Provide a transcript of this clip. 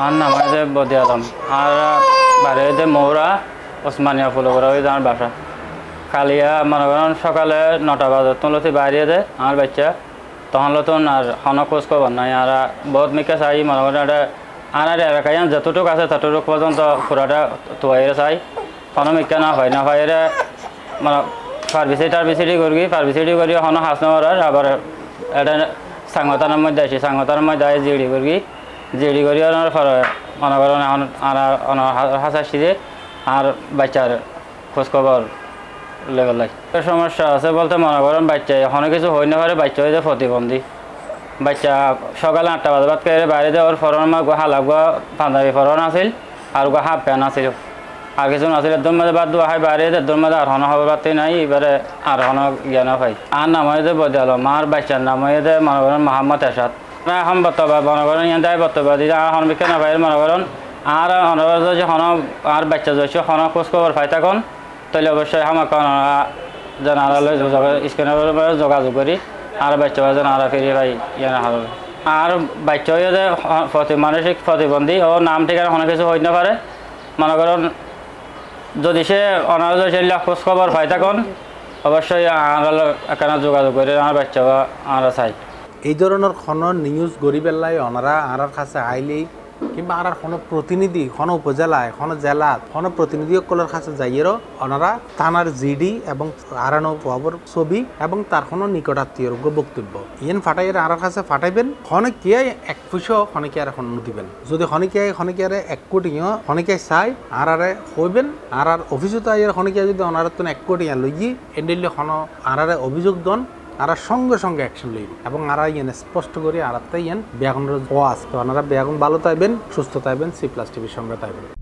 আর নাম আছে বদি আলম আর বাড়ি হইতে মৌরা ওসমানিয়া ফুলগড়া হয়ে আমার বাসা কালিয়া মনে করেন সকালে 9টা বাজে তুলতে বাইরে দেয় আমার বাচ্চা তখন লতুন আর হন খোঁজ খবর নাই আর বহুত মিকে চাই মনে করেন এটা আর এলাকায় যতটুকু আছে ততটুকু পর্যন্ত পুরাটা তোয়াইরে চাই কোনো মিকা না হয় মানে ফার্বিসিটি করি হন হাস নেওয়ার আবার এটা সাংগতানের মধ্যে আসি সাংগতানের মধ্যে আই জিডি করি মনে করেন এখন আর হাস আসছি যে আর বাচ্চার খোঁজখবর লেভেল লাগে সমস্যা আছে বলতে মনে করেন বাচ্চা এখনো কিছু হই না পারে বাচ্চা হয়ে যায় প্রতিবন্ধী বাচ্চা সকালে 8টা বাজে বাদ করে বাইরে যাওয়ার ফরন আমার হালাপ পাঞ্জাবি ফরন আছিল আর হাফ প্যান্ট আছিল আর কিছু নাছিল একদম মাঝে বাদ দেওয়া হয় বাইরে একদম মাঝে আর হন হবার পাতি নাই এবারে আর হন জ্ঞান পাই আর নাম হয়ে বদি আলম আর বাচ্চার নাম হয়ে মনে করেন মোহাম্মদ এরশাদ এখন বর্তমান মনে করেন ইয়ান দেয় বর্তমান দিদি আর হন বিখ্যাত না পাই মনে করেন আর যে হন আর বাচ্চা যাচ্ছে হন খোঁজ খবর পাই তখন তাহলে অবশ্যই আমাকে যেন আড়ালে স্ক্রিনের যোগাযোগ করি আর বাচ্চা যেন আড়া ফিরিয়ে পাই ইয়ান আর বাচ্চা হয়ে যে মানসিক প্রতিবন্ধী ও নাম ঠিকানা কোনো কিছু হইতে পারে মনে করেন যদি সে অনার্য খোঁজ খবর পাই তখন অবশ্যই আড়ালে এখানে যোগাযোগ করে আমার বাচ্চা বা আড়া চাই এই ধরনের কোনো নিউজ গরিবেল্লাই ওনারা আর কাছে আইলেই কিংবা আর কোনো প্রতিনিধি কোনো উপজেলায় কোনো জেলা কোনো প্রতিনিধিসকলের কাছে যাইয়েরও ওনারা থানার জিডি এবং আরানো খবর ছবি এবং তার কোনো নিকটাত্মীয়র বক্তব্য ইয়েন ফাটাইয়ের আর কাছে ফাটাইবেন খনকে 1 পয়সা খনকে আর এখন দিবেন যদি খনকে 1 কোটিও খনকে চাই আর হইবেন আর অফিসও তাই খনকে যদি ওনার তো 1 কোটি লইয়ে এন্ডিলে আর অভিযোগ দন আর সঙ্গে সঙ্গে অ্যাকশন লইবেন এবং আর স্পষ্ট করে আর তাই ব্যাগুনের ওয়াজ তো ওনারা ব্যাগুন ভালো তাইবেন সুস্থ তাইবেন C+ টিভির সঙ্গে তাইবেন।